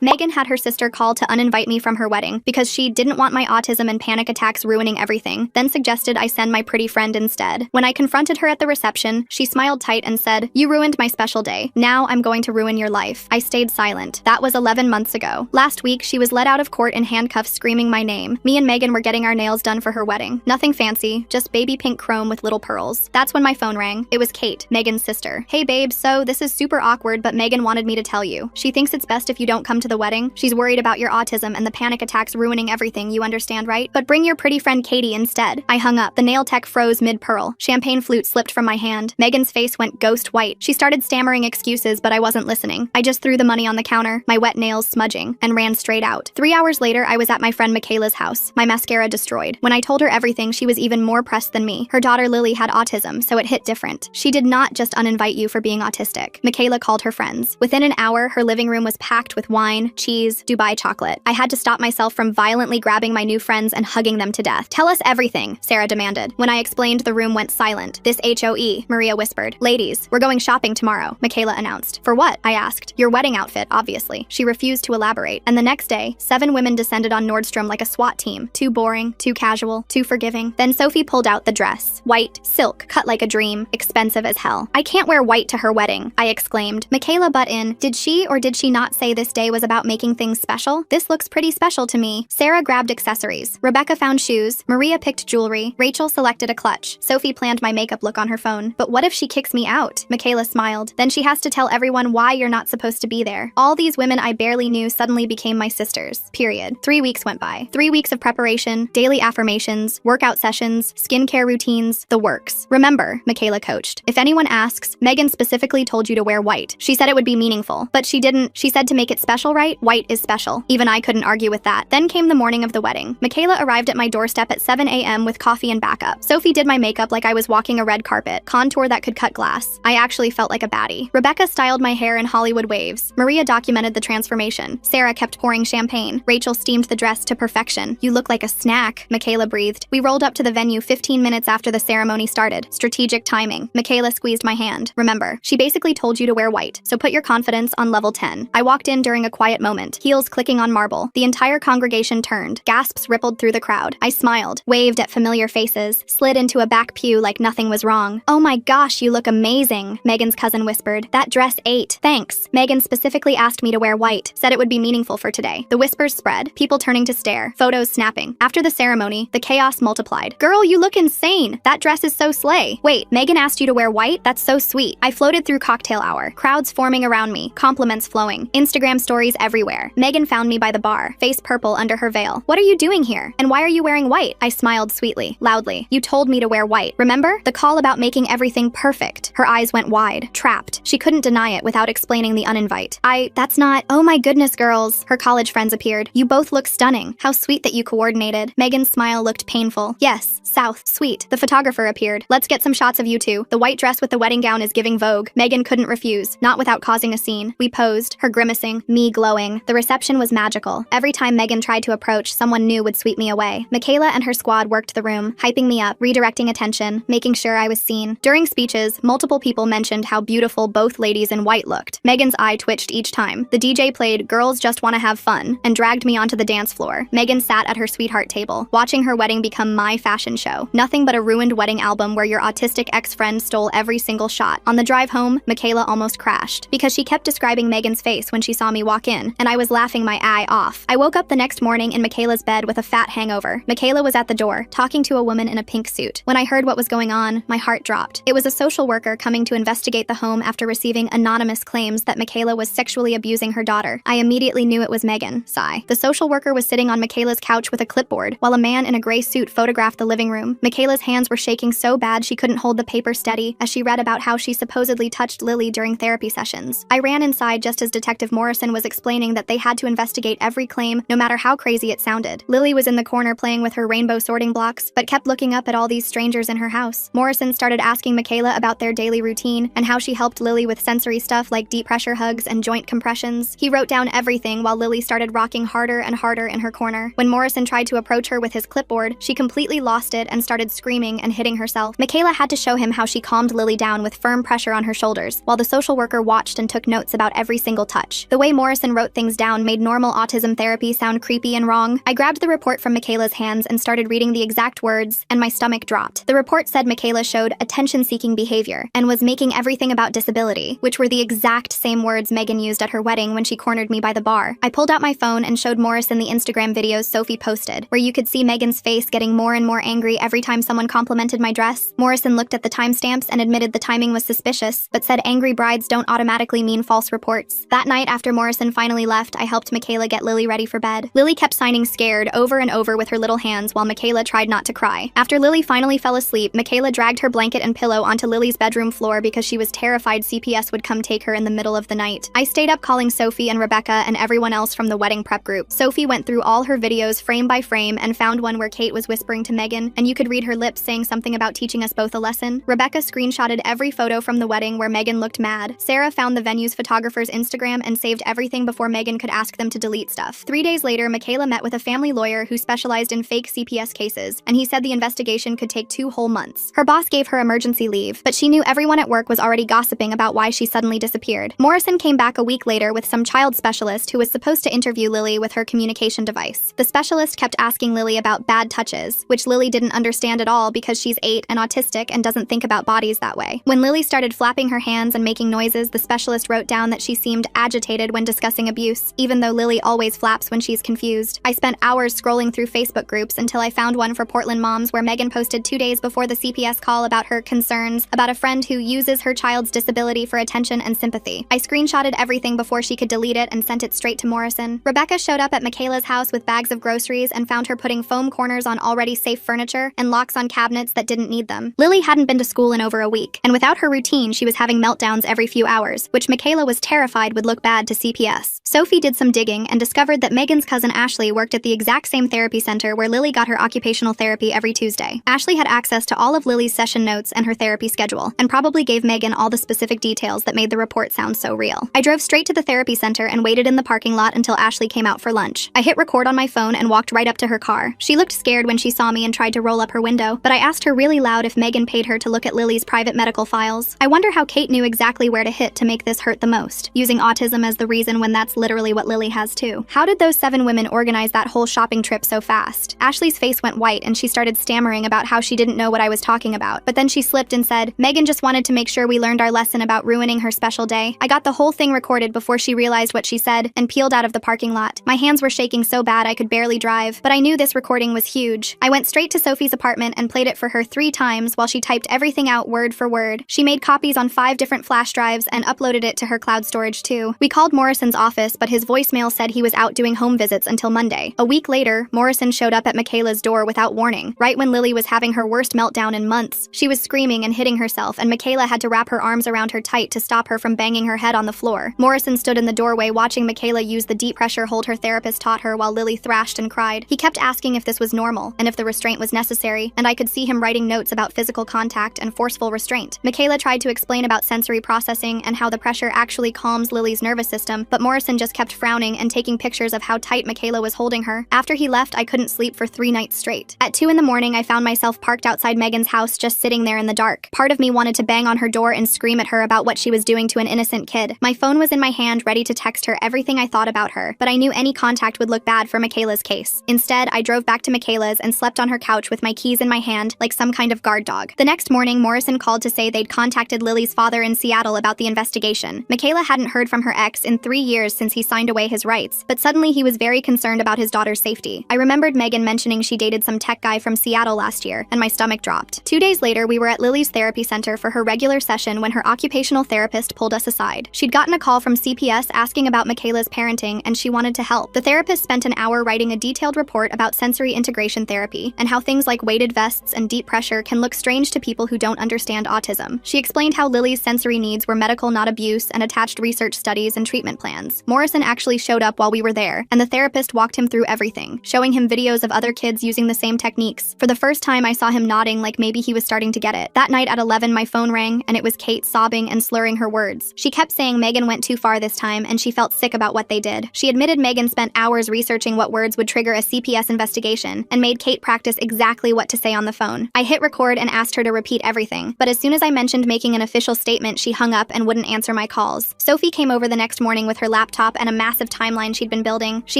Megan had her sister call to uninvite me from her wedding because she didn't want my autism and panic attacks ruining everything, then suggested I send my pretty friend instead. When I confronted her at the reception, she smiled tight and said, "You ruined my special day. Now I'm going to ruin your life." I stayed silent. That was 11 months ago. Last week, she was let out of court in handcuffs screaming my name. Me and Megan were getting our nails done for her wedding. Nothing fancy, just baby pink chrome with little pearls. That's when my phone rang. It was Kate, Megan's sister. "Hey babe, so this is super awkward, but Megan wanted me to tell you. She thinks it's best if you don't come to the wedding. She's worried about your autism and the panic attacks ruining everything, you understand, right? But bring your pretty friend Katie instead." I hung up. The nail tech froze mid-pearl. Champagne flute slipped from my hand. Megan's face went ghost white. She started stammering excuses, but I wasn't listening. I just threw the money on the counter, my wet nails smudging, and ran straight out. 3 hours later, I was at my friend Michaela's house, my mascara destroyed. When I told her everything, she was even more pressed than me. Her daughter Lily had autism, so it hit different. She did not just uninvite you for being autistic. Michaela called her friends. Within an hour, her living room was packed with wine, cheese, Dubai chocolate. I had to stop myself from violently grabbing my new friends and hugging them to death. "Tell us everything," Sarah demanded. When I explained, the room went silent. "This HOE," Maria whispered. "Ladies, we're going shopping tomorrow," Michaela announced. "For what?" I asked. "Your wedding outfit, obviously." She refused to elaborate. And the next day, 7 women descended on Nordstrom like a SWAT team. Too boring, too casual, too forgiving. Then Sophie pulled out the dress. White, silk, cut like a dream, expensive as hell. "I can't wear white to her wedding," I exclaimed. Michaela butt in. "Did she or did she not say this day was about making things special? This looks pretty special to me." Sarah grabbed accessories. Rebecca found shoes. Maria picked jewelry. Rachel selected a clutch. Sophie planned my makeup look on her phone. "But what if she kicks me out?" Michaela smiled. "Then she has to tell everyone why you're not supposed to be there." All these women I barely knew suddenly became my sisters. Period. 3 weeks went by. 3 weeks of preparation, daily affirmations, workout sessions, skincare routines, the works. "Remember," Michaela coached, "if anyone asks, Megan specifically told you to wear white. She said it would be meaningful, but she didn't. She said to make it special, right? White is special." Even I couldn't argue with that. Then came the morning of the wedding. Michaela arrived at my doorstep at 7 a.m. with coffee and backup. Sophie did my makeup like I was walking a red carpet, contour that could cut glass. I actually felt like a baddie. Rebecca styled my hair in Hollywood waves. Maria documented the transformation. Sarah kept pouring champagne. Rachel steamed the dress to perfection. "You look like a snack," Michaela breathed. We rolled up to the venue 15 minutes after the ceremony started. Strategic timing. Michaela squeezed my hand. "Remember, she basically told you to wear white, so put your confidence on level 10. I walked in during a quiet moment, heels clicking on marble. The entire congregation turned. Gasps rippled through the crowd. I smiled, waved at familiar faces, slid into a back pew like nothing was wrong. "Oh my gosh, you look amazing," Megan's cousin whispered. "That dress ate." "Thanks." Megan specifically asked me to wear white, said it would be meaningful for today. The whispers spread, people turning to stare, photos snapping. After the ceremony, the chaos multiplied. "Girl, you look insane. That dress is so slay. Wait, Megan asked you to wear white? That's so sweet." I floated through cocktail hour, crowds forming around me, compliments flowing, Instagram stories everywhere. Megan found me by the bar, face purple under her veil. "What are you doing here? And why are you wearing white?" I smiled sweetly, loudly. "You told me to wear white. Remember? The call about making everything perfect." Her eyes went wide, trapped. She couldn't deny it without explaining the uninvite. That's not— "Oh my goodness, girls." Her college friends appeared. "You both look stunning. How sweet that you coordinated." Megan's smile looked painful. "Yes, South, sweet." The photographer appeared. "Let's get some shots of you two. The white dress with the wedding gown is giving Vogue." Megan couldn't refuse, not without causing a scene. We posed, her grimacing, me glowing. The reception was magical. Every time Megan tried to approach, someone new would sweep me away. Michaela and her squad worked the room, hyping me up, redirecting attention, making sure I was seen. During speeches, multiple people mentioned how beautiful both ladies in white looked. Megan's eye twitched each time. The DJ played "Girls Just Wanna Have Fun" and dragged me onto the dance floor. Megan sat at her sweetheart table, watching her wedding become my fashion show. Nothing but a ruined wedding album where your autistic ex-friend stole every single shot. On the drive home, Michaela almost crashed because she kept describing Megan's face when she saw me walk in, and I was laughing my eye off. I woke up the next morning in Michaela's bed with a fat hangover. Michaela was at the door, talking to a woman in a pink suit. When I heard what was going on, my heart dropped. It was a social worker coming to investigate the home after receiving anonymous claims that Michaela was sexually abusing her daughter. I immediately knew it was Megan. Sigh. The social worker was sitting on Michaela's couch with a clipboard, while a man in a gray suit photographed the living room. Michaela's hands were shaking so bad she couldn't hold the paper steady as she read about how she supposedly touched Lily during therapy sessions. I ran inside just as Detective Morrison was explaining that they had to investigate every claim, no matter how crazy it sounded. Lily was in the corner playing with her rainbow sorting blocks, but kept looking up at all these strangers in her house. Morrison started asking Michaela about their daily routine and how she helped Lily with sensory stuff like deep pressure hugs and joint compressions. He wrote down everything while Lily started rocking harder and harder in her corner. When Morrison tried to approach her with his clipboard, she completely lost it and started screaming and hitting herself. Michaela had to show him how she calmed Lily down with firm pressure on her shoulders, while the social worker watched and took notes about every single touch. The way Morrison Megan wrote things down made normal autism therapy sound creepy and wrong. I grabbed the report from Michaela's hands and started reading the exact words, and my stomach dropped. The report said Michaela showed attention-seeking behavior and was making everything about disability, which were the exact same words Megan used at her wedding when she cornered me by the bar. I pulled out my phone and showed Morrison the Instagram videos Sophie posted, where you could see Megan's face getting more and more angry every time someone complimented my dress. Morrison looked at the timestamps and admitted the timing was suspicious, but said angry brides don't automatically mean false reports. That night, after Morrison finally left, I helped Michaela get Lily ready for bed. Lily kept signing scared over and over with her little hands while Michaela tried not to cry. After Lily finally fell asleep, Michaela dragged her blanket and pillow onto Lily's bedroom floor because she was terrified CPS would come take her in the middle of the night. I stayed up calling Sophie and Rebecca and everyone else from the wedding prep group. Sophie went through all her videos frame by frame and found one where Kate was whispering to Megan, and you could read her lips saying something about teaching us both a lesson. Rebecca screenshotted every photo from the wedding where Megan looked mad. Sarah found the venue's photographer's Instagram and saved everything before Megan could ask them to delete stuff. 3 days later, Michaela met with a family lawyer who specialized in fake CPS cases, and he said the investigation could take 2 whole months. Her boss gave her emergency leave, but she knew everyone at work was already gossiping about why she suddenly disappeared. Morrison came back a week later with some child specialist who was supposed to interview Lily with her communication device. The specialist kept asking Lily about bad touches, which Lily didn't understand at all because she's 8 and autistic and doesn't think about bodies that way. When Lily started flapping her hands and making noises, the specialist wrote down that she seemed agitated when discussing abuse, even though Lily always flaps when she's confused. I spent hours scrolling through Facebook groups until I found one for Portland moms where Megan posted 2 days before the CPS call about her concerns about a friend who uses her child's disability for attention and sympathy. I screenshotted everything before she could delete it and sent it straight to Morrison. Rebecca showed up at Michaela's house with bags of groceries and found her putting foam corners on already safe furniture and locks on cabinets that didn't need them. Lily hadn't been to school in over a week, and without her routine, she was having meltdowns every few hours, which Michaela was terrified would look bad to CPS. Sophie did some digging and discovered that Megan's cousin Ashley worked at the exact same therapy center where Lily got her occupational therapy every Tuesday. Ashley had access to all of Lily's session notes and her therapy schedule, and probably gave Megan all the specific details that made the report sound so real. I drove straight to the therapy center and waited in the parking lot until Ashley came out for lunch. I hit record on my phone and walked right up to her car. She looked scared when she saw me and tried to roll up her window, but I asked her really loud if Megan paid her to look at Lily's private medical files. I wonder how Kate knew exactly where to hit to make this hurt the most, using autism as the reason when that's literally what Lily has too. How did those 7 women organize that whole shopping trip so fast? Ashley's face went white and she started stammering about how she didn't know what I was talking about, but then she slipped and said, Megan just wanted to make sure we learned our lesson about ruining her special day. I got the whole thing recorded before she realized what she said and peeled out of the parking lot. My hands were shaking so bad I could barely drive, but I knew this recording was huge. I went straight to Sophie's apartment and played it for her 3 times while she typed everything out word for word. She made copies on 5 different flash drives and uploaded it to her cloud storage too. We called Morrison's office, but his voicemail said he was out doing home visits until Monday. A week later, Morrison showed up at Michaela's door without warning, right when Lily was having her worst meltdown in months. She was screaming and hitting herself, and Michaela had to wrap her arms around her tight to stop her from banging her head on the floor. Morrison stood in the doorway watching Michaela use the deep pressure hold her therapist taught her while Lily thrashed and cried. He kept asking if this was normal and if the restraint was necessary, and I could see him writing notes about physical contact and forceful restraint. Michaela tried to explain about sensory processing and how the pressure actually calms Lily's nervous system, but Morrison just kept frowning and taking pictures of how tight Michaela was holding her. After he left, I couldn't sleep for 3 nights straight. At 2 in the morning, I found myself parked outside Megan's house just sitting there in the dark. Part of me wanted to bang on her door and scream at her about what she was doing to an innocent kid. My phone was in my hand ready to text her everything I thought about her, but I knew any contact would look bad for Michaela's case. Instead, I drove back to Michaela's and slept on her couch with my keys in my hand like some kind of guard dog. The next morning, Morrison called to say they'd contacted Lily's father in Seattle about the investigation. Michaela hadn't heard from her ex in 3 years since he signed away his rights, but suddenly he was very concerned about his daughter's safety. I remembered Megan mentioning she dated some tech guy from Seattle last year, and my stomach dropped. 2 days later, we were at Lily's therapy center for her regular session when her occupational therapist pulled us aside. She'd gotten a call from CPS asking about Michaela's parenting, and she wanted to help. The therapist spent an hour writing a detailed report about sensory integration therapy and how things like weighted vests and deep pressure can look strange to people who don't understand autism. She explained how Lily's sensory needs were medical, not abuse, and attached research studies and treatment plans. Morrison actually showed up while we were there, and the therapist walked him through everything, showing him videos of other kids using the same techniques. For the first time, I saw him nodding like maybe he was starting to get it. That night at 11, my phone rang, and it was Kate sobbing and slurring her words. She kept saying Megan went too far this time, and she felt sick about what they did. She admitted Megan spent hours researching what words would trigger a CPS investigation, and made Kate practice exactly what to say on the phone. I hit record and asked her to repeat everything, but as soon as I mentioned making an official statement, she hung up and wouldn't answer my calls. Sophie came over the next morning with her laptop and a massive timeline she'd been building. She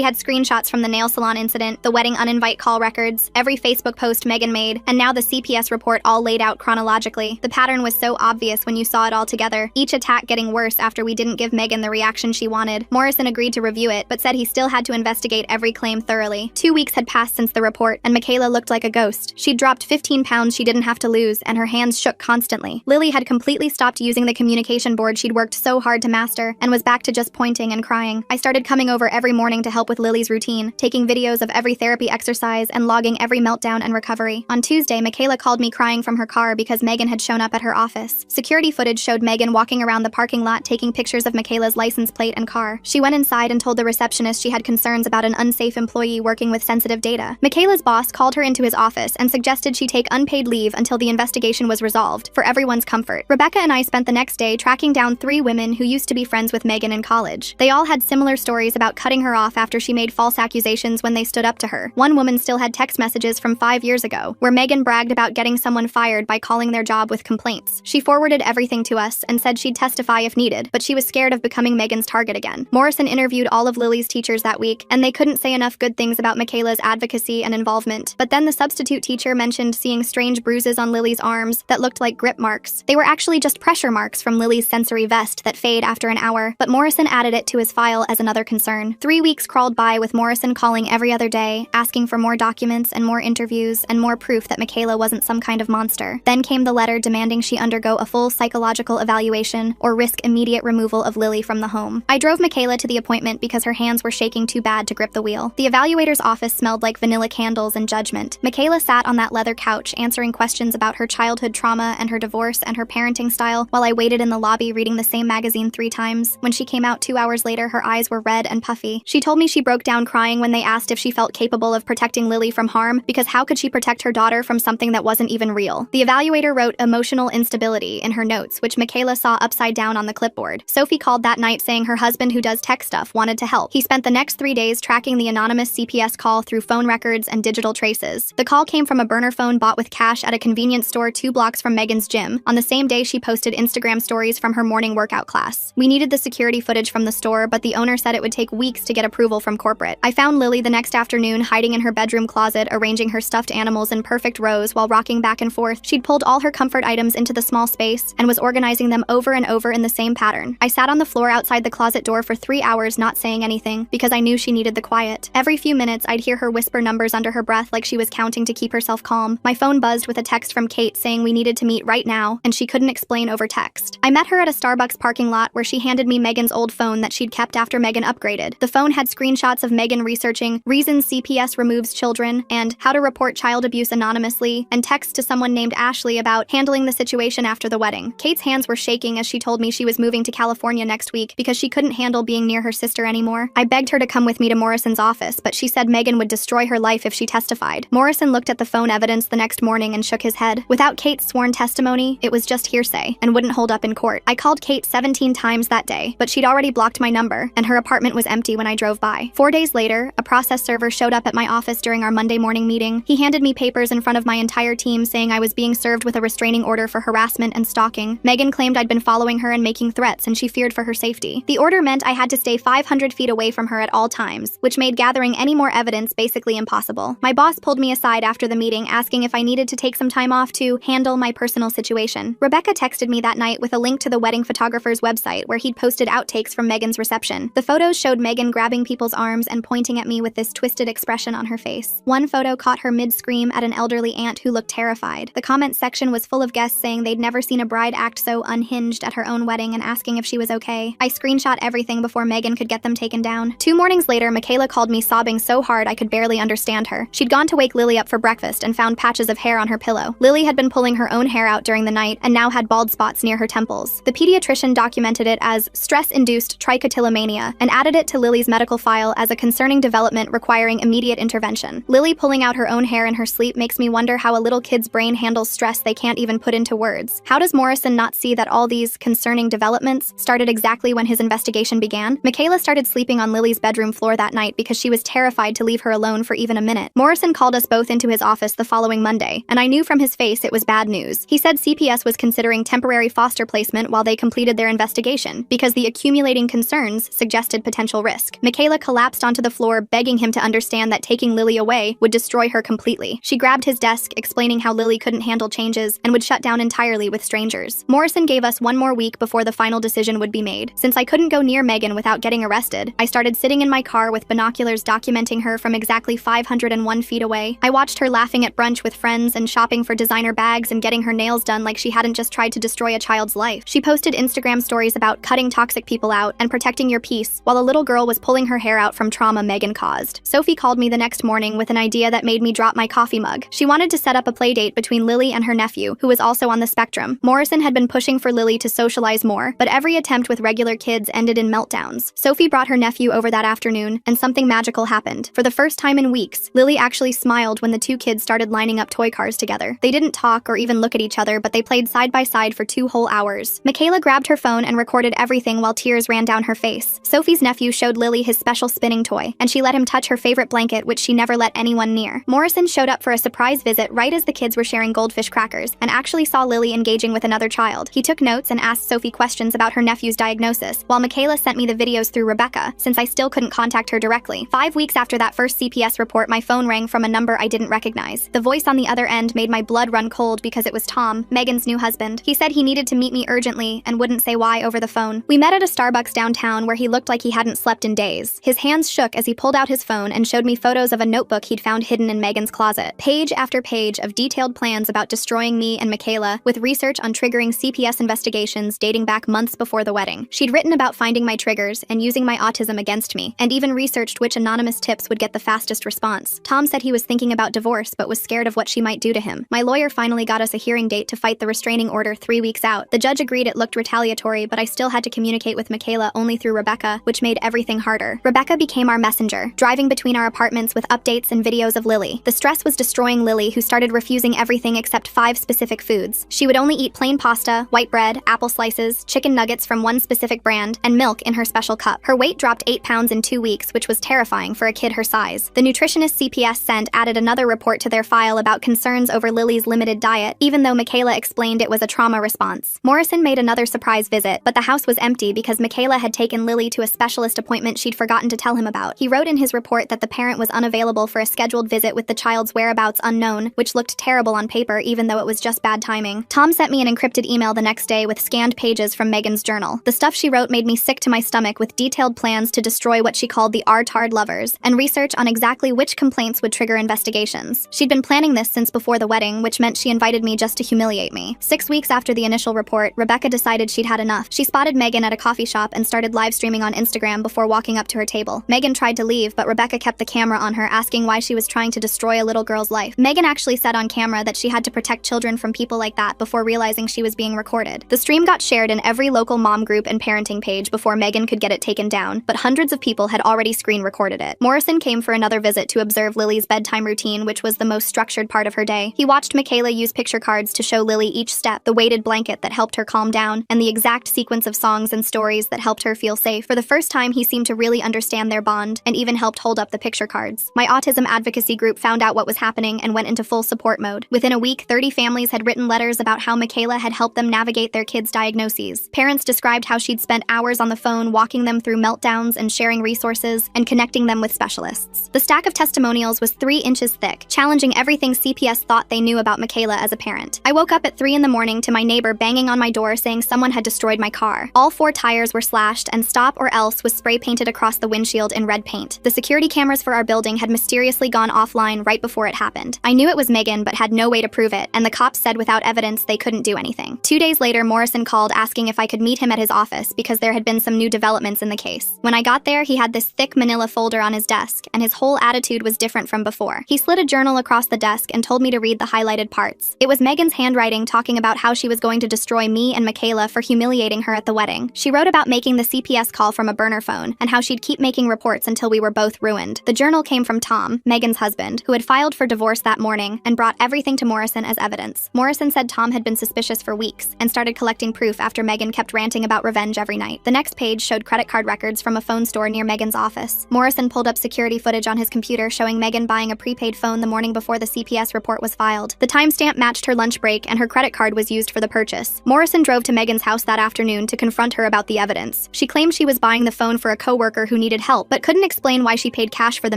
had screenshots from the nail salon incident, the wedding uninvite call records, every Facebook post Megan made, and now the CPS report all laid out chronologically. The pattern was so obvious when you saw it all together, each attack getting worse after we didn't give Megan the reaction she wanted. Morrison agreed to review it, but said he still had to investigate every claim thoroughly. 2 weeks had passed since the report, and Michaela looked like a ghost. She'd dropped 15 pounds she didn't have to lose, and her hands shook constantly. Lily had completely stopped using the communication board she'd worked so hard to master, and was back to just pointing and crying. I started coming over every morning to help with Lily's routine, taking videos of every therapy exercise and logging every meltdown and recovery. On Tuesday, Michaela called me crying from her car because Megan had shown up at her office. Security footage showed Megan walking around the parking lot taking pictures of Michaela's license plate and car. She went inside and told the receptionist she had concerns about an unsafe employee working with sensitive data. Michaela's boss called her into his office and suggested she take unpaid leave until the investigation was resolved, for everyone's comfort. Rebecca and I spent the next day tracking down 3 women who used to be friends with Megan in college. They all had similar stories about cutting her off after she made false accusations when they stood up to her. One woman still had text messages from 5 years ago, where Megan bragged about getting someone fired by calling their job with complaints. She forwarded everything to us and said she'd testify if needed, but she was scared of becoming Megan's target again. Morrison interviewed all of Lily's teachers that week, and they couldn't say enough good things about Michaela's advocacy and involvement. But then the substitute teacher mentioned seeing strange bruises on Lily's arms that looked like grip marks. They were actually just pressure marks from Lily's sensory vest that fade after an hour, but Morrison added it to his file as another concern. 3 weeks crawled by with Morrison calling every other day, asking for more documents and more interviews and more proof that Michaela wasn't some kind of monster. Then came the letter demanding she undergo a full psychological evaluation or risk immediate removal of Lily from the home. I drove Michaela to the appointment because her hands were shaking too bad to grip the wheel. The evaluator's office smelled like vanilla candles and judgment. Michaela sat on that leather couch answering questions about her childhood trauma and her divorce and her parenting style while I waited in the lobby reading the same magazine 3 times. When she came out 2 hours later, her eyes were red and puffy. She told me she broke down crying when they asked if she felt capable of protecting Lily from harm, because how could she protect her daughter from something that wasn't even real? The evaluator wrote emotional instability in her notes, which Michaela saw upside down on the clipboard. Sophie called that night saying her husband, who does tech stuff, wanted to help. He spent the next 3 days tracking the anonymous CPS call through phone records and digital traces. The call came from a burner phone bought with cash at a convenience store 2 blocks from Megan's gym. On the same day, she posted Instagram stories from her morning workout class. We needed the security footage from the store, but the owner said it would take weeks to get approval from corporate. I found Lily the next afternoon hiding in her bedroom closet, arranging her stuffed animals in perfect rows while rocking back and forth. She'd pulled all her comfort items into the small space and was organizing them over and over in the same pattern. I sat on the floor outside the closet door for 3 hours not saying anything because I knew she needed the quiet. Every few minutes, I'd hear her whisper numbers under her breath like she was counting to keep herself calm. My phone buzzed with a text from Kate saying we needed to meet right now, and she couldn't explain over text. I met her at a Starbucks parking lot where she handed me Megan's old phone that she'd kept after Megan upgraded. The phone had screenshots of Megan researching reasons CPS removes children and how to report child abuse anonymously, and texts to someone named Ashley about handling the situation after the wedding. Kate's hands were shaking as she told me she was moving to California next week because she couldn't handle being near her sister anymore. I begged her to come with me to Morrison's office, but she said Megan would destroy her life if she testified. Morrison looked at the phone evidence the next morning and shook his head. Without Kate's sworn testimony, it was just hearsay and wouldn't hold up in court. I called Kate 17 times that day, but she'd already blocked my number, and her apartment was empty when I drove by. 4 days later, a process server showed up at my office during our Monday morning meeting. He handed me papers in front of my entire team saying I was being served with a restraining order for harassment and stalking. Megan claimed I'd been following her and making threats, and she feared for her safety. The order meant I had to stay 500 feet away from her at all times, which made gathering any more evidence basically impossible. My boss pulled me aside after the meeting, asking if I needed to take some time off to handle my personal situation. Rebecca texted me that night with a link to the wedding photographer's website where he'd posted outtakes from Megan's reception. The photos showed Megan grabbing people's arms and pointing at me with this twisted expression on her face. One photo caught her mid-scream at an elderly aunt who looked terrified. The comment section was full of guests saying they'd never seen a bride act so unhinged at her own wedding and asking if she was okay. I screenshot everything before Megan could get them taken down. 2 mornings later, Michaela called me sobbing so hard I could barely understand her. She'd gone to wake Lily up for breakfast and found patches of hair on her pillow. Lily had been pulling her own hair out during the night and now had bald spots near her temples. The pediatrician documented it as stress-induced trichotillomania and added it to Lily's medical file as a concerning development requiring immediate intervention. Lily pulling out her own hair in her sleep makes me wonder how a little kid's brain handles stress they can't even put into words. How does Morrison not see that all these concerning developments started exactly when his investigation began? Michaela started sleeping on Lily's bedroom floor that night because she was terrified to leave her alone for even a minute. Morrison called us both into his office the following Monday, and I knew from his face it was bad news. He said CPS was considering temporary foster placement while they completed their investigation because the accumulating concerns concerns suggested potential risk. Michaela collapsed onto the floor, begging him to understand that taking Lily away would destroy her completely. She grabbed his desk, explaining how Lily couldn't handle changes and would shut down entirely with strangers. Morrison gave us one more week before the final decision would be made. Since I couldn't go near Megan without getting arrested, I started sitting in my car with binoculars documenting her from exactly 501 feet away. I watched her laughing at brunch with friends and shopping for designer bags and getting her nails done like she hadn't just tried to destroy a child's life. She posted Instagram stories about cutting toxic people out and protecting your peace, while a little girl was pulling her hair out from trauma Megan caused. Sophie called me the next morning with an idea that made me drop my coffee mug. She wanted to set up a playdate between Lily and her nephew, who was also on the spectrum. Morrison had been pushing for Lily to socialize more, but every attempt with regular kids ended in meltdowns. Sophie brought her nephew over that afternoon, and something magical happened. For the first time in weeks, Lily actually smiled when the two kids started lining up toy cars together. They didn't talk or even look at each other, but they played side by side for 2 whole hours. Michaela grabbed her phone and recorded everything while tears ran down her face. Sophie's nephew showed Lily his special spinning toy, and she let him touch her favorite blanket, which she never let anyone near. Morrison showed up for a surprise visit right as the kids were sharing goldfish crackers, and actually saw Lily engaging with another child. He took notes and asked Sophie questions about her nephew's diagnosis, while Michaela sent me the videos through Rebecca, since I still couldn't contact her directly. 5 weeks after that first CPS report, my phone rang from a number I didn't recognize. The voice on the other end made my blood run cold because it was Tom, Megan's new husband. He said he needed to meet me urgently and wouldn't say why over the phone. We met at a Starbucks downtown where he looked like he hadn't slept in days. His hands shook as he pulled out his phone and showed me photos of a notebook he'd found hidden in Megan's closet. Page after page of detailed plans about destroying me and Michaela, with research on triggering CPS investigations dating back months before the wedding. She'd written about finding my triggers and using my autism against me, and even researched which anonymous tips would get the fastest response. Tom said he was thinking about divorce but was scared of what she might do to him. My lawyer finally got us a hearing date to fight the restraining order 3 weeks out. The judge agreed it looked retaliatory, but I still had to communicate with Michaela only through Rebecca, which made everything harder. Rebecca became our messenger, driving between our apartments with updates and videos of Lily. The stress was destroying Lily, who started refusing everything except 5 specific foods. She would only eat plain pasta, white bread, apple slices, chicken nuggets from one specific brand, and milk in her special cup. Her weight dropped 8 pounds in 2 weeks, which was terrifying for a kid her size. The nutritionist CPS sent added another report to their file about concerns over Lily's limited diet, even though Michaela explained it was a trauma response. Morrison made another surprise visit, but the house was empty because Michaela had taken Lily to a specialist appointment she'd forgotten to tell him about. He wrote in his report that the parent was unavailable for a scheduled visit with the child's whereabouts unknown, which looked terrible on paper even though it was just bad timing. Tom sent me an encrypted email the next day with scanned pages from Megan's journal. The stuff she wrote made me sick to my stomach, with detailed plans to destroy what she called the R-tard lovers, and research on exactly which complaints would trigger investigations. She'd been planning this since before the wedding, which meant she invited me just to humiliate me. 6 weeks after the initial report, Rebecca decided she'd had enough. She spotted Megan at a coffee shop and started live streaming on Instagram before walking up to her table. Megan tried to leave, but Rebecca kept the camera on her, asking why she was trying to destroy a little girl's life. Megan actually said on camera that she had to protect children from people like that before realizing she was being recorded. The stream got shared in every local mom group and parenting page before Megan could get it taken down, but hundreds of people had already screen recorded it. Morrison came for another visit to observe Lily's bedtime routine, which was the most structured part of her day. He watched Michaela use picture cards to show Lily each step, the weighted blanket that helped her calm down, and the exact sequence of songs and stories that helped her feel safe. For the first time, he seemed to really understand their bond, and even helped hold up the picture cards. My autism advocacy group found out what was happening and went into full support mode. Within a week, 30 families had written letters about how Michaela had helped them navigate their kids' diagnoses. Parents described how she'd spent hours on the phone walking them through meltdowns and sharing resources and connecting them with specialists. The stack of testimonials was 3 inches thick, challenging everything CPS thought they knew about Michaela as a parent. I woke up at 3 in the morning to my neighbor banging on my door saying someone had destroyed my car. All 4 tires were slashed, and "Stop or Else" was spray painted across the windshield in red paint. The security cameras for our building had mysteriously gone offline right before it happened. I knew it was Megan but had no way to prove it, and the cops said without evidence they couldn't do anything. 2 days later, Morrison called asking if I could meet him at his office because there had been some new developments in the case. When I got there, he had this thick manila folder on his desk, and his whole attitude was different from before. He slid a journal across the desk and told me to read the highlighted parts. It was Megan's handwriting talking about how she was going to destroy me and Michaela for humiliating her at the wedding. She wrote about making the CPS call from a burner phone, and how she'd keep making reports until we were both ruined. The journal came from Tom, Megan's husband, who had filed for divorce that morning and brought everything to Morrison as evidence. Morrison said Tom had been suspicious for weeks and started collecting proof after Megan kept ranting about revenge every night. The next page showed credit card records from a phone store near Megan's office. Morrison pulled up security footage on his computer showing Megan buying a prepaid phone the morning before the CPS report was filed. The timestamp matched her lunch break, and her credit card was used for the purchase. Morrison drove to Megan's house that afternoon to confront her about the evidence, She claimed she was buying the phone for a coworker who needed help, but couldn't explain why she paid cash for the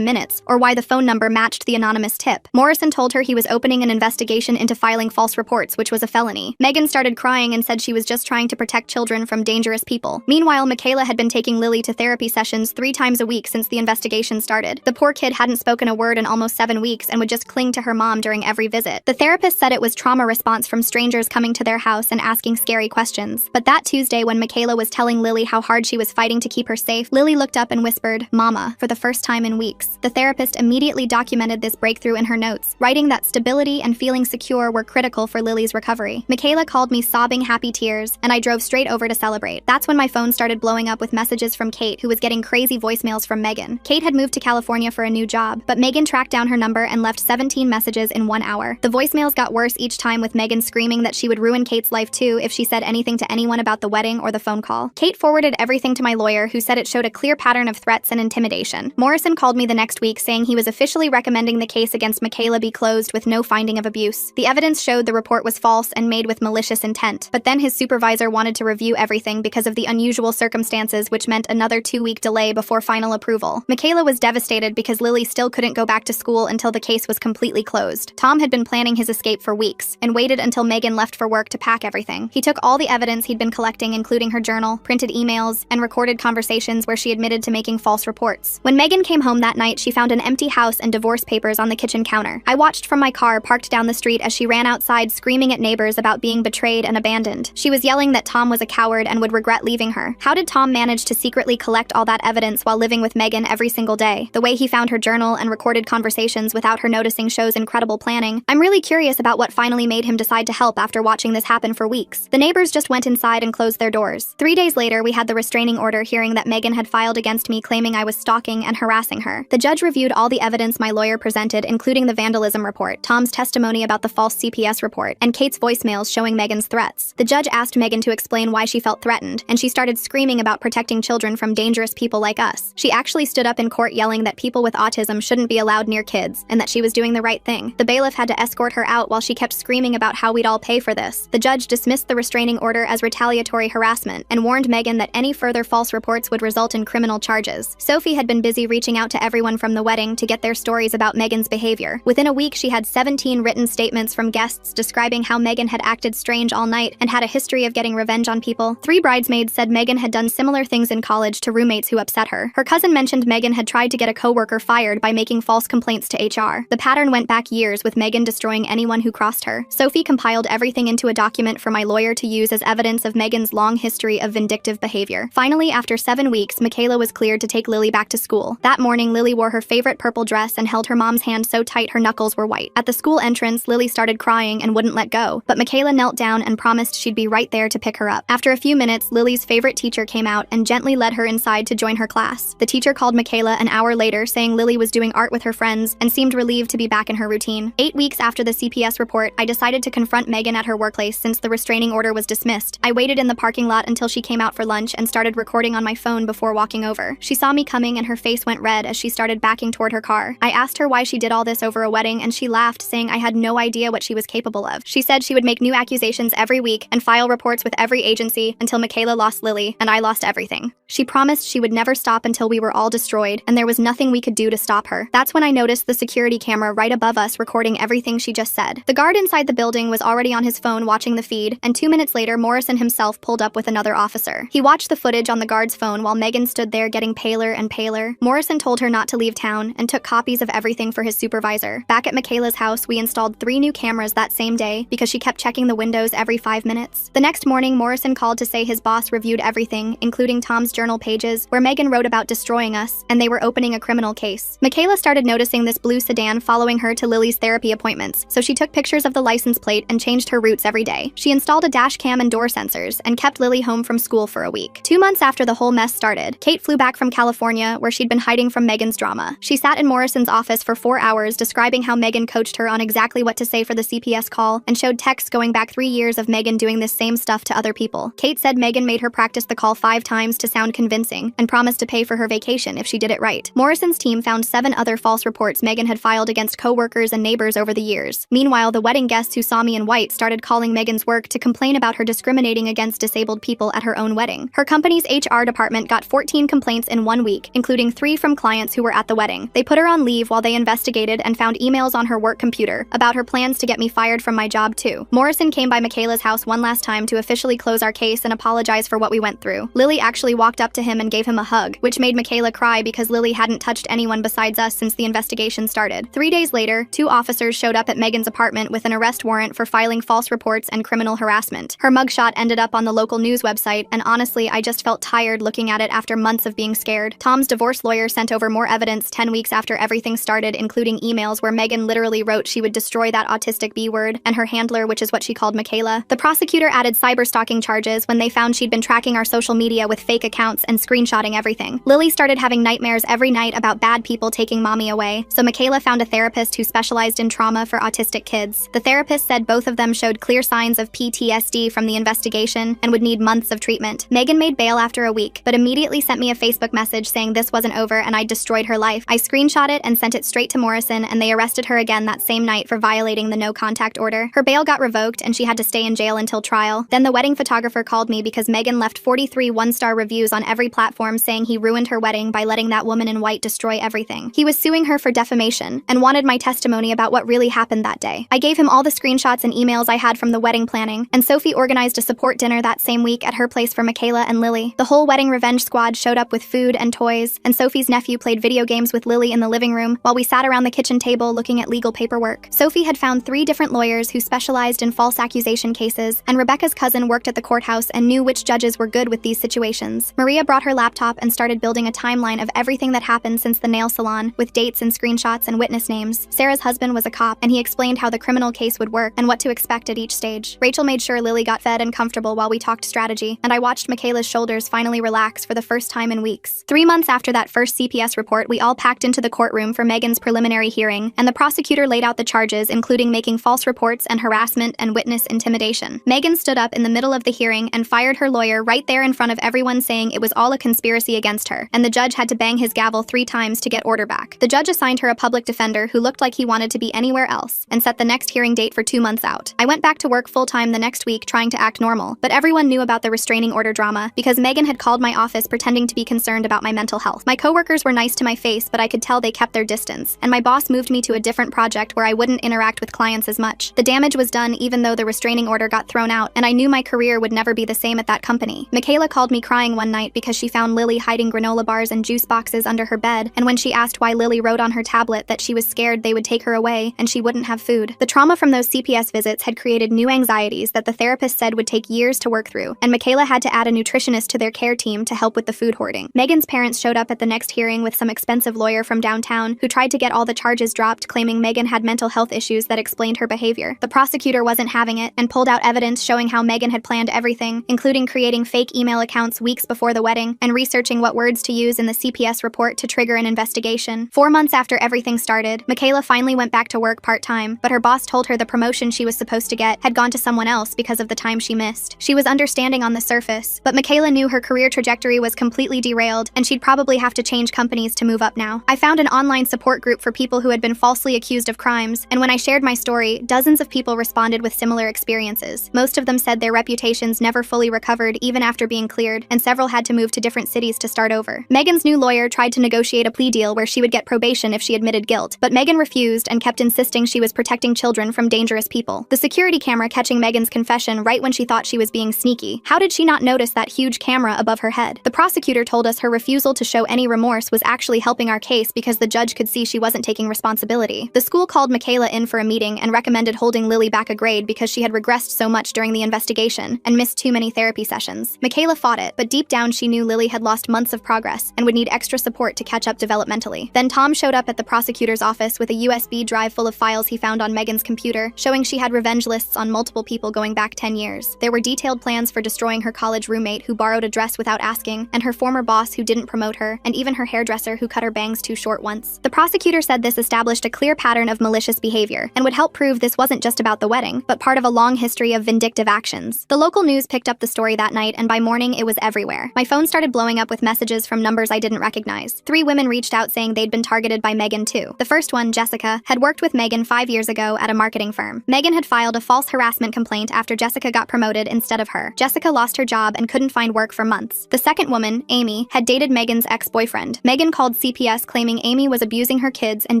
minutes, or why the phone number matched the anonymous tip. Morrison told her he was opening an investigation into filing false reports, which was a felony. Megan started crying and said she was just trying to protect children from dangerous people. Meanwhile, Michaela had been taking Lily to therapy sessions 3 times a week since the investigation started. The poor kid hadn't spoken a word in almost 7 weeks and would just cling to her mom during every visit. The therapist said it was trauma response from strangers coming to their house and asking scary questions. But that Tuesday, when Michaela was telling Lily how hard she was fighting to keep her safe, Lily looked up and whispered, "Mama," for the first time in weeks. The therapist immediately documented this breakthrough in her notes, writing that stability and feeling secure were critical for Lily's recovery. Michaela called me sobbing happy tears, and I drove straight over to celebrate. That's when my phone started blowing up with messages from Kate, who was getting crazy voicemails from Megan. Kate had moved to California for a new job, but Megan tracked down her number and left 17 messages in 1 hour. The voicemails got worse each time, with Megan screaming that she would ruin Kate's life too if she said anything to anyone about the wedding or the phone call. Kate forwarded everything to my lawyer, who said it showed a clear pattern of threats and intimidation. Morrison called me the next week saying he was officially recommending the case against Michaela be closed with no finding of abuse. The evidence showed the report was false and made with malicious intent, but then his supervisor wanted to review everything because of the unusual circumstances, which meant another 2-week delay before final approval. Michaela was devastated because Lily still couldn't go back to school until the case was completely closed. Tom had been planning his escape for weeks and waited until Megan left for work to pack everything. He took all the evidence he'd been collecting, including her journal, printed emails, and recorded conversations where she admitted to making false reports. When Megan came home that night, she found an empty house and divorce papers on the kitchen counter. I watched from my car parked down the street as she ran outside screaming at neighbors about being betrayed and abandoned. She was yelling that Tom was a coward and would regret leaving her. How did Tom manage to secretly collect all that evidence while living with Megan every single day? The way he found her journal and recorded conversations without her noticing shows incredible planning. I'm really curious about what finally made him decide to help after watching this happen for weeks. The neighbors just went inside and closed their doors. 3 days later, we had the restraining order hearing that Megan had filed against me, claiming I was stalking and harassing her. The judge reviewed all the evidence my lawyer presented, including the vandalism report, Tom's testimony about the false CPS report, and Kate's voicemails showing Megan's threats. The judge asked Megan to explain why she felt threatened, and she started screaming about protecting children from dangerous people like us. She actually stood up in court yelling that people with autism shouldn't be allowed near kids, and that she was doing the right thing. The bailiff had to escort her out while she kept screaming about how we'd all pay for this. The judge dismissed the restraining order as retaliatory harassment and warned Megan that any further false reports would result in criminal charges. Sophie had been busy reaching out to everyone from the wedding to get their stories about Megan's behavior. Within a week, she had 17 written statements from guests describing how Megan had acted strange all night and had a history of getting revenge on people. 3 bridesmaids said Megan had done similar things in college to roommates who upset her. Her cousin mentioned Megan had tried to get a coworker fired by making false complaints to HR. The pattern went back years, with Megan destroying anyone who crossed her. Sophie compiled everything into a document for my lawyer to use as evidence of Megan's long history of vindictive behavior. Finally, after 7 weeks, Michaela was cleared to take Lily back to school. That morning, Lily wore her favorite purple dress and held her mom's hand so tight her knuckles were white. At the school entrance, Lily started crying and wouldn't let go, but Michaela knelt down and promised she'd be right there to pick her up. After a few minutes, Lily's favorite teacher came out and gently led her inside to join her class. The teacher called Michaela an hour later, saying Lily was doing art with her friends and seemed relieved to be back in her routine. 8 weeks after the CPS report, I decided to confront Megan at her workplace since the restraining order was dismissed. I waited in the parking lot until she came out for lunch and started recording on my phone before walking over. She saw me coming and her face went red as she started backing toward her car. I asked her why she did all this over a wedding, and she laughed, saying I had no idea what she was capable of. She said she would make new accusations every week and file reports with every agency until Michaela lost Lily and I lost everything. She promised she would never stop until we were all destroyed and there was nothing we could do to stop her. That's when I noticed the security camera right above us recording everything she just said. The guard inside the building was already on his phone watching the feed, and 2 minutes later, Morrison himself pulled up with another officer. He watched the footage on the guard's phone while Megan stood there getting paler and paler. Morrison told her not to leave town and took copies of everything for his supervisor. Back at Michaela's house, we installed 3 new cameras that same day because she kept checking the windows every 5 minutes. The next morning, Morrison called to say his boss reviewed everything, including Tom's journal pages, where Megan wrote about destroying us, and they were opening a criminal case. Michaela started noticing this blue sedan following her to Lily's therapy appointments, so she took pictures of the license plate and changed her routes every day. She installed a dash cam and door sensors and kept Lily home from school for a week. 2 months after the whole mess started, Kate flew back from California, where she'd been hiding from Megan's drama. She sat in Morrison's office for 4 hours describing how Megan coached her on exactly what to say for the CPS call and showed texts going back 3 years of Megan doing this same stuff to other people. Kate said Megan made her practice the call 5 times to sound convincing and promised to pay for her vacation if she did it right. Morrison's team found 7 other false reports Megan had filed against co-workers and neighbors over the years. Meanwhile, the wedding guests who saw me in white started calling Megan's work to complain about her discriminating against disabled people at her own wedding. Her company's HR department got 14 complaints in 1 week, including 3 from clients who were at the wedding. They put her on leave while they investigated and found emails on her work computer about her plans to get me fired from my job too. Morrison came by Michaela's house one last time to officially close our case and apologize for what we went through. Lily actually walked up to him and gave him a hug, which made Michaela cry because Lily hadn't touched anyone besides us since the investigation started. 3 days later, 2 officers showed up at Megan's apartment with an arrest warrant for filing false reports and criminal harassment. Her mugshot ended up on the local news website, and honestly, I just felt tired looking at it after months of being scared. Tom's divorce lawyer sent over more evidence 10 weeks after everything started, including emails where Megan literally wrote she would destroy that autistic B-word, and her handler, which is what she called Michaela. The prosecutor added cyberstalking charges when they found she'd been tracking our social media with fake accounts and screenshotting everything. Lily started having nightmares every night about bad people taking mommy away, so Michaela found a therapist who specialized in trauma for autistic kids. The therapist said both of them showed clear signs of PTSD from the investigation and would need months of treatment. Megan made bail after a week, but immediately sent me a Facebook message saying this wasn't over and I'd destroyed her life. I screenshot it and sent it straight to Morrison, and they arrested her again that same night for violating the no-contact order. Her bail got revoked and she had to stay in jail until trial. Then the wedding photographer called me because Megan left 43 one-star reviews on every platform saying he ruined her wedding by letting that woman in white destroy everything. He was suing her for defamation and wanted my testimony about what really happened that day. I gave him all the screenshots and emails I had from the wedding planning, and Sophie organized a support dinner that same week at her place for Michaela and Lily. The whole wedding revenge squad showed up with food and toys, and Sophie's nephew played video games with Lily in the living room while we sat around the kitchen table looking at legal paperwork. Sophie had found 3 different lawyers who specialized in false accusation cases, and Rebecca's cousin worked at the courthouse and knew which judges were good with these situations. Maria brought her laptop and started building a timeline of everything that happened since the nail salon, with dates and screenshots and witness names. Sarah's husband was a cop, and he explained how the criminal case would work and what to expect at each stage. Rachel made sure Lily got fed and comfortable while we talked strategy, and I watched Michaela's shoulders finally relax for the first time in weeks. 3 months after that first CPS report, we all packed into the courtroom for Megan's preliminary hearing, and the prosecutor laid out the charges, including making false reports and harassment and witness intimidation. Megan stood up in the middle of the hearing and fired her lawyer right there in front of everyone, saying it was all a conspiracy against her, and the judge had to bang his gavel 3 times to get order back. The judge assigned her a public defender who looked like he wanted to be anywhere else, and set the next hearing date for 2 months out. I went back to work full-time the next week trying to act normal, but everyone knew about the restraining order drama because Megan had called my office pretending to be concerned about my mental health. My coworkers were nice to my face, but I could tell they kept their distance, and my boss moved me to a different project where I wouldn't interact with clients as much. The damage was done even though the restraining order got thrown out, and I knew my career would never be the same at that company. Michaela called me crying one night because she found Lily hiding granola bars and juice boxes under her bed, and when she asked why Lily wrote on her tablet that she was scared they would take her away and she wouldn't have food. The trauma from those CPS visits had created new anxieties that the therapist said would take years to work through, and Michaela had to add a nutritionist to their care team to help with the food hoarding. Megan's parents showed up at the next hearing with some expensive lawyer from downtown who tried to get all the charges dropped, claiming Megan had mental health issues that explained her behavior. The prosecutor wasn't having it and pulled out evidence showing how Megan had planned everything, including creating fake email accounts weeks before the wedding and researching what words to use in the CPS report to trigger an investigation. 4 months after everything started, Michaela finally went back to work part-time, but her boss told her the promotion she was supposed to get had gone to someone else because of the time she missed. She was understanding on the surface, but Michaela knew her career trajectory was completely derailed and she'd probably have to change companies to move up now. I found an online support group for people who had been falsely accused of crimes, and when I shared my story, dozens of people responded with similar experiences. Most of them said their reputations never fully recovered even after being cleared, and several had to move to different cities to start over. Megan's new lawyer tried to negotiate a plea deal where she would get probation if she admitted guilt, but Megan refused and kept insisting she was protecting children from dangerous people. The security camera catching Megan's confession right when she thought she was being sneaky. How did she not notice that huge camera above her head? The prosecutor told us her refusal to show any remorse was actually helping our case because the judge could see she wasn't taking responsibility. The school called Michaela in for a meeting and recommended holding Lily back a grade because she had regressed so much during the investigation and missed too many therapy sessions. Michaela fought it, but deep down she knew Lily had lost months of progress and would need extra support to catch up developmentally. Then Tom showed up at the prosecutor's office with a USB drive full of files he found on Megan's computer, showing she had revenge lists on multiple people going back 10 years. There were detailed plans for destroying her college roommate who borrowed a dress without asking, and her former boss who didn't promote her, and even her hairdresser who cut her bangs too short once. The prosecutor said this established a clear pattern of malicious behavior and would help prove this wasn't just about the wedding, but part of a long history of vindictive actions. The local news picked up the story that night, and by morning it was everywhere. My phone started blowing up with messages from numbers I didn't recognize. 3 women reached out saying they'd been targeted by Megan too. The first one, Jessica, had worked with Megan 5 years ago at a marketing firm. Megan had filed a false harassment complaint after Jessica got promoted instead of her. Jessica lost her job and couldn't find work for months. The second woman, Amy, had dated Megan's ex-boyfriend. Megan called CPS claiming Amy was abusing her kids and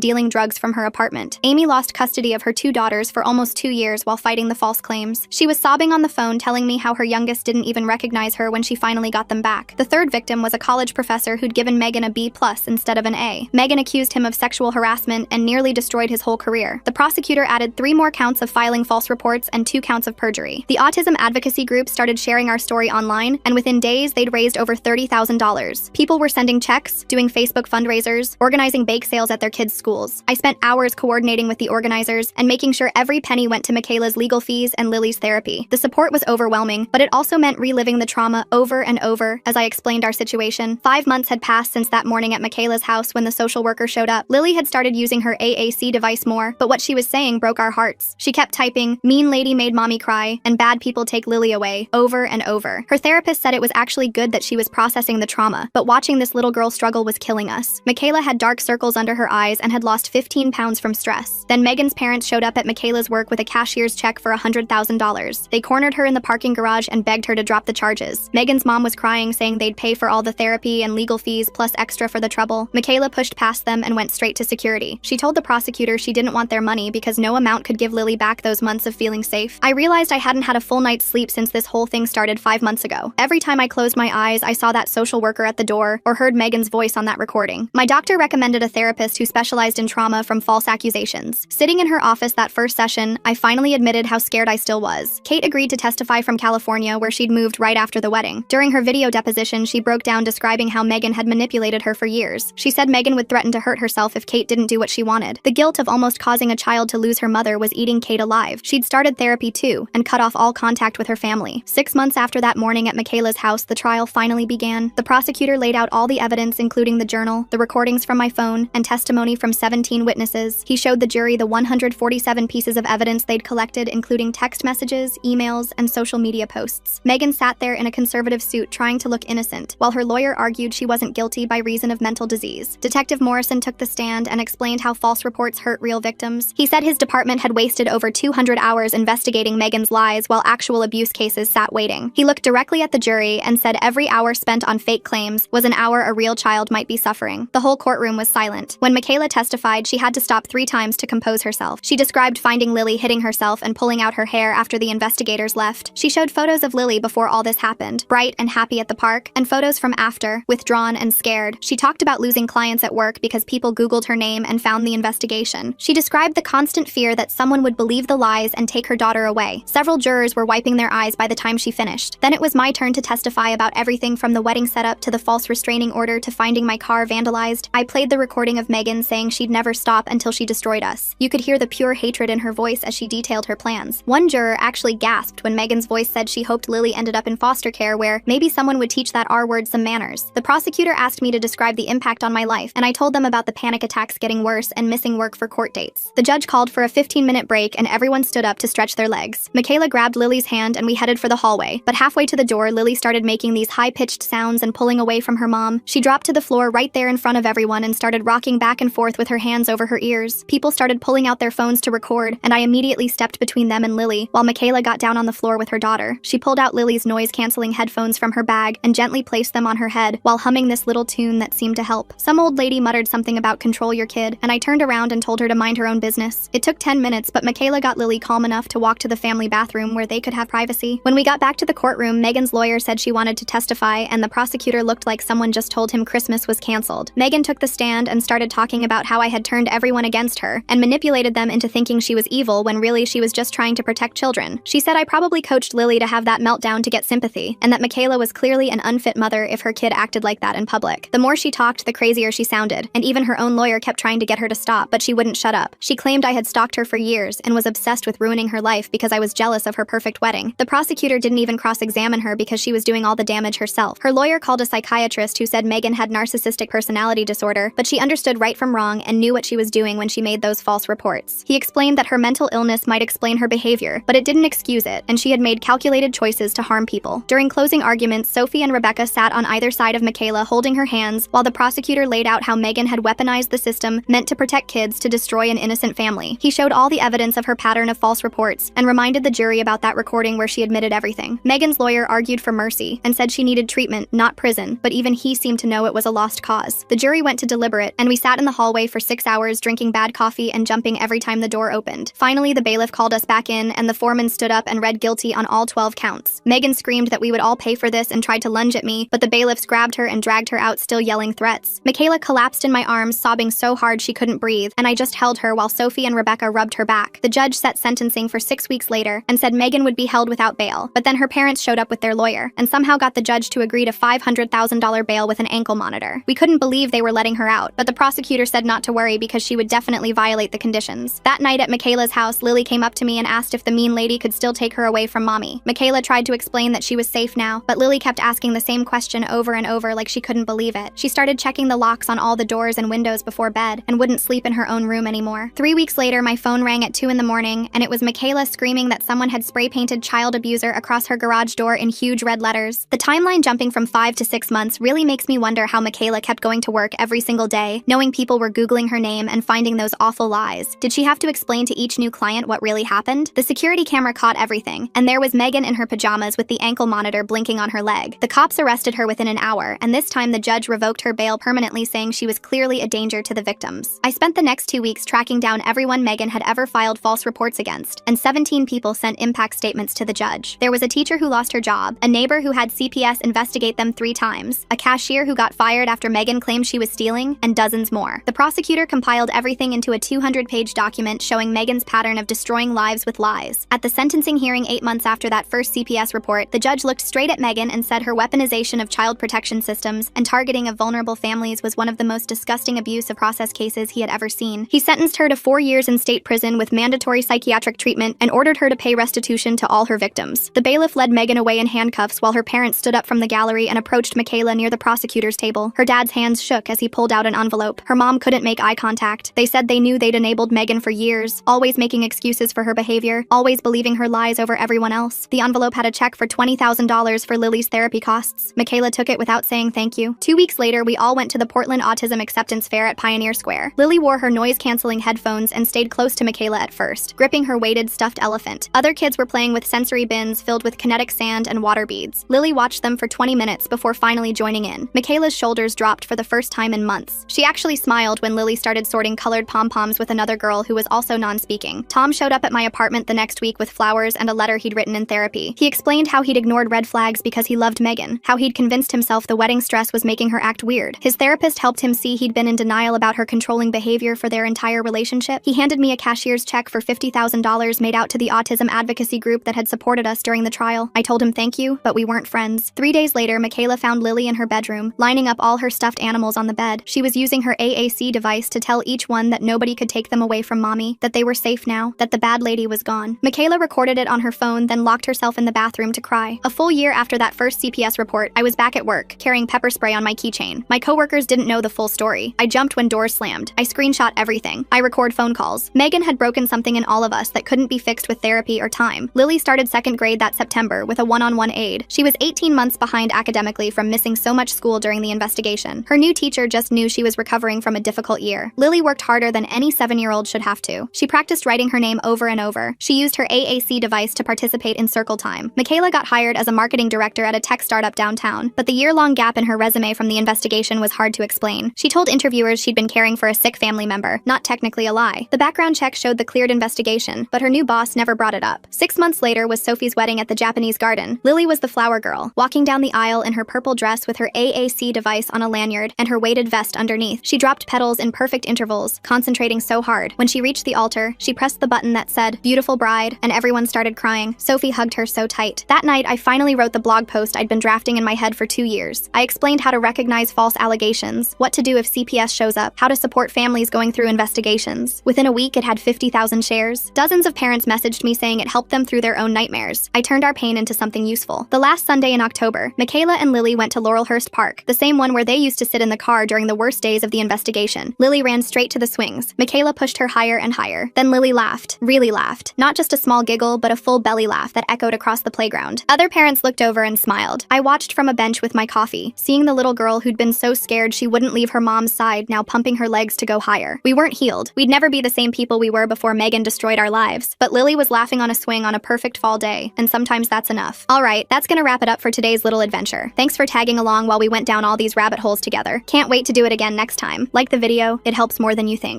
dealing drugs from her apartment. Amy lost custody of her 2 daughters for almost 2 years while fighting the false claims. She was sobbing on the phone telling me how her youngest didn't even recognize her when she finally got them back. The third victim was a college professor who'd given Megan a B+ instead of an A. Megan accused him of sexual harassment and nearly destroyed his whole career. The prosecutor added 3 more counts of filing false reports and 2 counts of perjury. The autism advocacy group started sharing our story online, and within days they'd raised over $30,000. People were sending checks, doing Facebook fundraisers, organizing bake sales at their kids' schools. I spent hours coordinating with the organizers and making sure every penny went to Michaela's legal fees and Lily's therapy. The support was overwhelming, but it also meant reliving the trauma over and over as I explained our situation. 5 months had passed since that morning at Michaela's house when the social worker showed up. Lily had started using her AAC device more, but what she was saying broke our hearts. She kept typing, "Mean lady made mommy cry," and "Bad people take Lily away," over and over. Her therapist said it was actually good that she was processing the trauma, but watching this little girl struggle was killing us. Michaela had dark circles under her eyes and had lost 15 pounds from stress. Then Megan's parents showed up at Michaela's work with a cashier's check for $100,000. They cornered her in the parking garage and begged her to drop the charges. Megan's mom was crying, saying they'd pay for all the therapy and legal fees plus extra for the trouble. Michaela pushed past them and went straight to security. She told the prosecutor she didn't want their money because no amount could give Lily back those months of feeling safe. I realized I hadn't had a full night's sleep since this whole thing started 5 months ago. Every time I closed my eyes, I saw that social worker at the door or heard Megan's voice on that recording. My doctor recommended a therapist who specialized in trauma from false accusations. Sitting in her office that first session, I finally admitted how scared I still was. Kate agreed to testify from California, where she'd moved right after the wedding. During her video deposition, she broke down describing how Megan had manipulated her for years. She said Megan would threaten to hurt herself if Kate didn't do what she wanted. The guilt of almost causing a child to lose her mother was eating Kate alive. She'd started therapy too, and cut off all contact with her family. 6 months after that morning at Michaela's house, the trial finally began. The prosecutor laid out all the evidence, including the journal, the recordings from my phone, and testimony from 17 witnesses. He showed the jury the 147 pieces of evidence they'd collected, including text messages, emails, and social media posts. Megan sat there in a conservative suit trying to look innocent, while her lawyer argued she wasn't guilty by reason of mental disease. Detective Morrison took the stand and explained how false reports hurt real victims. He said his department had wasted over 200 hours investigating Megan's lies while actual abuse cases sat waiting. He looked directly at the jury and said every hour spent on fake claims was an hour a real child might be suffering. The whole courtroom was silent. When Michaela testified, she had to stop 3 times to compose herself. She described finding Lily hitting herself and pulling out her hair after the investigators left. She showed photos of Lily before all this happened, bright and happy at the park, and photos from after, withdrawn and scared. She talked about losing clients at work because people Googled her name and found the investigation. She described the constant fear that someone would believe the lies and take her daughter away. Several jurors were wiping their eyes by the time she finished. Then it was my turn to testify about everything from the wedding setup to the false restraining order to finding my car vandalized. I played the recording of Megan saying she'd never stop until she destroyed us. You could hear the pure hatred in her voice as she detailed her plans. One juror actually gasped when Megan's voice said she hoped Lily ended up in foster care where maybe someone would teach that R word some manners. The prosecutor asked me to describe the impact on my life, and I told them about the panic attacks getting worse and missing work for court dates. The judge called for a 15-minute break and everyone stood up to stretch their legs. Michaela grabbed Lily's hand and we headed for the hallway, but halfway to the door, Lily started making these high-pitched sounds and pulling away from her mom. She dropped to the floor right there in front of everyone and started rocking back and forth with her hands over her ears. People started pulling out their phones to record, and I immediately stepped between them and Lily, while Michaela got down on the floor with her daughter. She pulled out Lily's noise-canceling headphones from her bag and gently placed them on her head while humming this little tune that seemed to help. Some old lady muttered something about control your kid, and I turned around and told her to mind her own business. It took 10 minutes, but Michaela got Lily calm enough to walk to the family bathroom where they could have privacy. When we got back to the courtroom, Megan's lawyer said she wanted to testify, and the prosecutor looked like someone just told him Christmas was canceled. Megan took the stand and started talking about how I had turned everyone against her and manipulated them into thinking she was evil when really she was just trying to protect children. She said I probably coached Lily to have that meltdown to get sympathy, and that Michaela was clearly an unfit mother if her kid acted like that in public. The more she talked, the crazier she sounded, and even her own lawyer kept trying to get her to stop, but she wouldn't shut up. She claimed I had stalked her for years and was obsessed with ruining her life because I was jealous of her perfect wedding. The prosecutor didn't even cross-examine her because she was doing all the damage herself. Her lawyer called a psychiatrist who said Megan had narcissistic personality disorder, but she understood right from wrong and knew what she was doing when she made those false reports. He explained that her mental illness might explain her behavior, but it didn't excuse it, and she had made calculated choices to harm people. During closing arguments, Sophie and Rebecca sat on either side of Michaela holding her hands while the prosecutor laid out how Megan had weaponized the system meant to protect kids to destroy an innocent family. He showed all the evidence of her pattern of false reports and reminded the jury about that recording where she admitted everything. Megan's lawyer argued argued for mercy and said she needed treatment, not prison, but even he seemed to know it was a lost cause. The jury went to deliberate, and we sat in the hallway for 6 hours drinking bad coffee and jumping every time the door opened. Finally, the bailiff called us back in, and the foreman stood up and read guilty on all 12 counts. Megan screamed that we would all pay for this and tried to lunge at me, but the bailiffs grabbed her and dragged her out, still yelling threats. Michaela collapsed in my arms, sobbing so hard she couldn't breathe, and I just held her while Sophie and Rebecca rubbed her back. The judge set sentencing for 6 weeks later and said Megan would be held without bail, but then her parents showed up with their lawyer and somehow got the judge to agree to $500,000 bail with an ankle monitor. We couldn't believe they were letting her out, but the prosecutor said not to worry because she would definitely violate the conditions. That night at Michaela's house, Lily came up to me and asked if the mean lady could still take her away from mommy. Michaela tried to explain that she was safe now, but Lily kept asking the same question over and over like she couldn't believe it. She started checking the locks on all the doors and windows before bed and wouldn't sleep in her own room anymore. 3 weeks later, my phone rang at 2 in the morning, and it was Michaela screaming that someone had spray-painted child abuser across her garage door in huge red letters. The timeline jumping from 5 to 6 months really makes me wonder how Michaela kept going to work every single day, knowing people were Googling her name and finding those awful lies. Did she have to explain to each new client what really happened? The security camera caught everything, and there was Megan in her pajamas with the ankle monitor blinking on her leg. The cops arrested her within an hour, and this time the judge revoked her bail permanently, saying she was clearly a danger to the victims. I spent the next 2 weeks tracking down everyone Megan had ever filed false reports against, and 17 people sent impact statements to the judge. There was a teacher who lost her job, a neighbor who had CPS investigate them 3 times, a cashier who got fired after Megan claimed she was stealing, and dozens more. The prosecutor compiled everything into a 200-page document showing Megan's pattern of destroying lives with lies. At the sentencing hearing 8 months after that first CPS report, the judge looked straight at Megan and said her weaponization of child protection systems and targeting of vulnerable families was one of the most disgusting abuse of process cases he had ever seen. He sentenced her to 4 years in state prison with mandatory psychiatric treatment and ordered her to pay restitution to all her victims. The bailiff led Megan away in handcuffs while her parents stood up from the gallery and approached Michaela near the prosecutor's table. Her dad's hands shook as he pulled out an envelope. Her mom couldn't make eye contact. They said they knew they'd enabled Megan for years, always making excuses for her behavior, always believing her lies over everyone else. The envelope had a check for $20,000 for Lily's therapy costs. Michaela took it without saying thank you. 2 weeks later, we all went to the Portland Autism Acceptance Fair at Pioneer Square. Lily wore her noise-canceling headphones and stayed close to Michaela at first, gripping her weighted stuffed elephant. Other kids were playing with sensory bins filled with kinetic sand and water beads. Lily watched them for 20 minutes before finally joining in. Michaela's shoulders dropped for the first time in months. She actually smiled when Lily started sorting colored pom-poms with another girl who was also non-speaking. Tom showed up at my apartment the next week with flowers and a letter he'd written in therapy. He explained how he'd ignored red flags because he loved Megan, how he'd convinced himself the wedding stress was making her act weird. His therapist helped him see he'd been in denial about her controlling behavior for their entire relationship. He handed me a cashier's check for $50,000 made out to the autism advocacy group that had supported us during the trial. I told him thank you, but we weren't friends. 3 days later, Michaela found Lily in her bedroom, lining up all her stuffed animals on the bed. She was using her AAC device to tell each one that nobody could take them away from mommy, that they were safe now, that the bad lady was gone. Michaela recorded it on her phone, then locked herself in the bathroom to cry. A full year after that first CPS report, I was back at work, carrying pepper spray on my keychain. My coworkers didn't know the full story. I jumped when doors slammed. I screenshot everything. I record phone calls. Megan had broken something in all of us that couldn't be fixed with therapy or time. Lily started 2nd grade that September with a one-on-one aide. She was 18 months behind academically from missing so much school during the investigation. Her new teacher just knew she was recovering from a difficult year. Lily worked harder than any 7-year-old should have to. She practiced writing her name over and over. She used her AAC device to participate in circle time. Michaela got hired as a marketing director at a tech startup downtown, but the year-long gap in her resume from the investigation was hard to explain. She told interviewers she'd been caring for a sick family member, not technically a lie. The background check showed the cleared investigation, but her new boss never brought it up. 6 months later was Sophie's wedding at the Japanese garden. Lily was the flower girl, walking down the aisle in her purple dress with her AAC device on a lanyard and her weighted vest underneath. She dropped petals in perfect intervals, concentrating so hard. When she reached the altar, she pressed the button that said, "Beautiful bride," and everyone started crying. Sophie hugged her so tight. That night, I finally wrote the blog post I'd been drafting in my head for 2 years. I explained how to recognize false allegations, what to do if CPS shows up, how to support families going through investigations. Within a week, it had 50,000 shares. Dozens of parents messaged me saying it helped them through their own nightmares. I turned our pain into something useful. The last Sunday in October, Michaela and Lily went to Laurelhurst Park, the same one where they used to sit in the car during the worst days of the investigation. Lily ran straight to the swings. Michaela pushed her higher and higher. Then Lily laughed. Really laughed. Not just a small giggle, but a full belly laugh that echoed across the playground. Other parents looked over and smiled. I watched from a bench with my coffee, seeing the little girl who'd been so scared she wouldn't leave her mom's side now pumping her legs to go higher. We weren't healed. We'd never be the same people we were before Megan destroyed our lives. But Lily was laughing on a swing on a perfect fall day, and sometimes that's enough. All right, That's gonna wrap it up for today's little adventure. Thanks for tagging along while we went down all these rabbit holes together. Can't wait to do it again next time. Like the video, it helps more than you think.